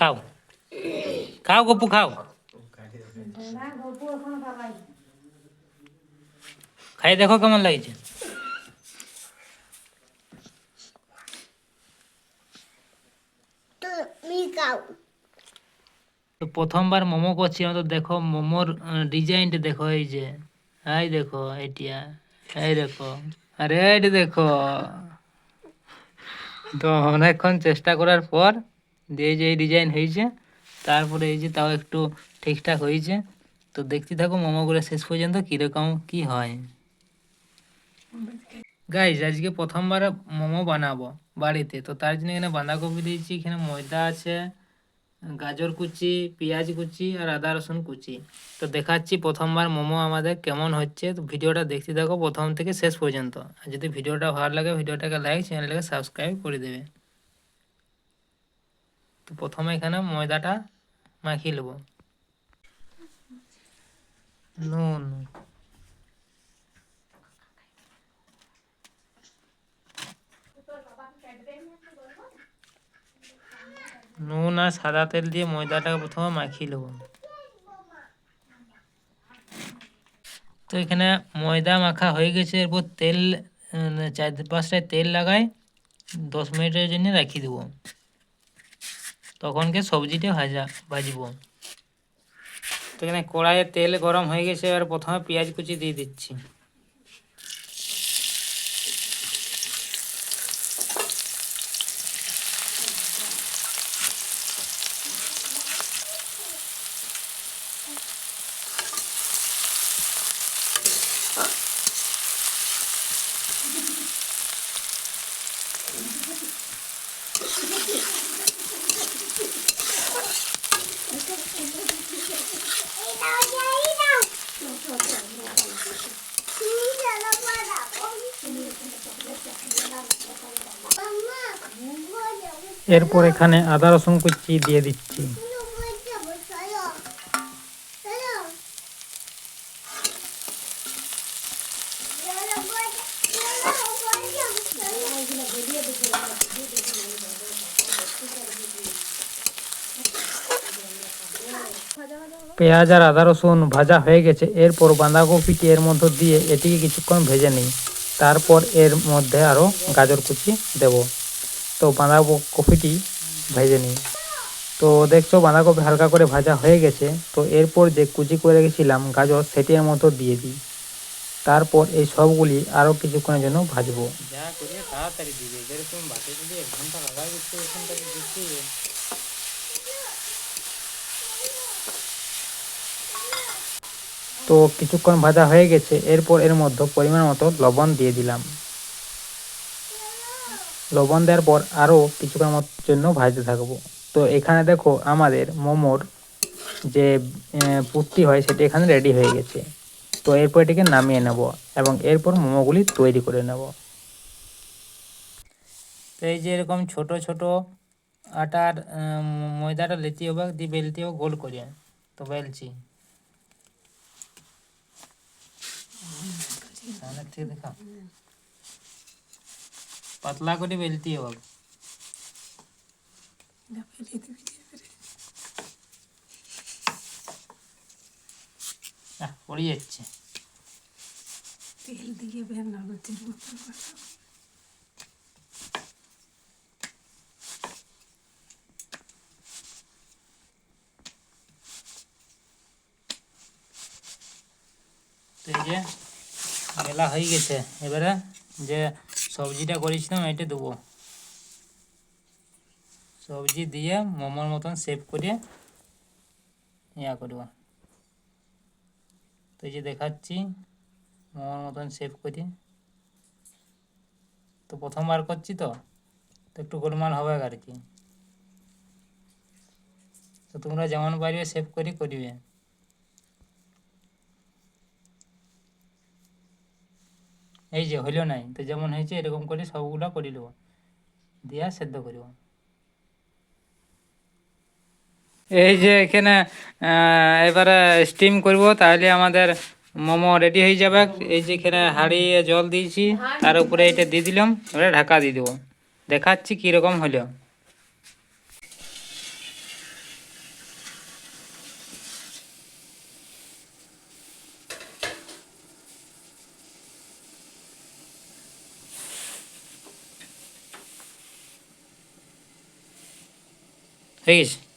খাও খাও গপু খাও, খাই দেখো কেমন লাগছে। তো প্রথমবার মোমো করছিলাম, তো দেখো মোমোর ডিজাইনটা দেখো, এই যে এই দেখো এইটা, এই দেখো, আরে এইটা দেখো। তো অনেকক্ষণ চেষ্টা করার পর দিয়ে যে এই ডিজাইন হয়েছে, তারপরে এই যে তাও একটু ঠিকঠাক হয়েছে। তো দেখতে থাকো মোমোগুলো শেষ পর্যন্ত কীরকম কি হয়। গাইজ আজকে প্রথমবার মোমো বানাবো বাড়িতে, তো তার জন্য এখানে বাঁধাকপি দিয়েছি, এখানে ময়দা আছে, গাজর কুচি, পেঁয়াজ কুচি আর আদা রসুন কুচি। তো দেখাচ্ছি প্রথমবার মোমো আমাদের কেমন হচ্ছে। তো ভিডিওটা দেখতে থাকো প্রথম থেকে শেষ পর্যন্ত। আর যদি ভিডিওটা ভালো লাগে ভিডিওটাকে লাইক, চ্যানেলটাকে সাবস্ক্রাইব করে দেবে। তো প্রথমে এখানে ময়দাটা মাখিয়ে নেব। নুন, নুন আর সাদা তেল দিয়ে ময়দাটাকে প্রথমে মাখিয়ে নেব। তো এখানে ময়দা মাখা হয়ে গেছে, এরপর তেল চারপাশটায় তেল লাগাই 10 মিনিটের জন্য রাখিয়ে দেবো, তখনকে সবজিটা ভাজবো। তো এখানে কড়াইয়ে তেল গরম হয়ে গেছে, এবার প্রথমে পেঁয়াজ কুচি দিয়ে দিচ্ছি। এরপর এখানে আদা রসুন কুচি দিয়ে দিচ্ছি। পেঁয়াজ আর আদা রসুন ভাজা হয়ে গেছে, এরপর বাঁধাকপিটি এর মধ্যে দিয়ে এটিকে কিছুক্ষণ ভেজে নিই। তারপর এর মধ্যে আরও গাজর কুচি দেব। তো বাঁধাকপিটি ভেজে নিই। তো দেখছো বাঁধাকপি হালকা করে ভাজা হয়ে গেছে। তো এরপর যে কুচি করে রেখেছিলাম গাজর, সেটি এর মধ্যে দিয়ে দিই। তারপর এই সবগুলি আরও কিছুক্ষণের জন্য ভাজবো। যা করে তাড়াতাড়ি দিবে, যেরকম ভাতে যদি 1 ঘন্টা লাগাই দিচ্ছে, এখানটাকে দিচ্ছি। তো কিছুক্ষণ ভাজা হয়ে গেছে, এরপর এর মধ্যে পরিমাণ মতো লবণ দিয়ে দিলাম। লবণ দেওয়ার পর আরও কিছুক্ষণ জন্য ভাজতে থাকবো। তো এখানে দেখো আমাদের মোমোর যে পুরটি হয় সেটি এখানে রেডি হয়ে গেছে। তো এরপর এটিকে নামিয়ে নেব এবং এরপর মোমোগুলি তৈরি করে নেব। তো এই যে এরকম ছোট ছোট আটার ময়দাটা লেচি হবে, দিয়ে বেলতে হবে গোল করে। তো বেলছি, দেখা পাতলা করে বেলতে হবে। পড়ে যাচ্ছে, তেল দিয়ে বেলনা লুচির মতো। তো এই যে বেলা হয়ে গেছে, এবারে যে সবজিটা করেছিলাম এটা দেবো। সবজি দিয়ে মোমোর মতন শেপ করে ইয়া করব। তো এই যে দেখাচ্ছি মোমোর মতন শেপ করে। তো প্রথমবার করছি, তো একটু গোলমাল হবে আর কি। তো তোমরা যেমন পারবে শেপ করে করবে। এই যে হইল নাই, তো যেমন হয়েছে এরকম করে সবগুলো করে নেব, দিয়া সেদ্ধ করব। এই যে এখানে এবারে স্টিম করব, তাহলে আমাদের মোমো রেডি হয়ে যাবে। এই যে এখানে হাঁড়িয়ে জল দিয়েছি, তার উপরে এটা দিয়ে দিলাম, এবারে ঢাকা দিয়ে দেবো। দেখাচ্ছি কীরকম হলো। হয়ে গেছে।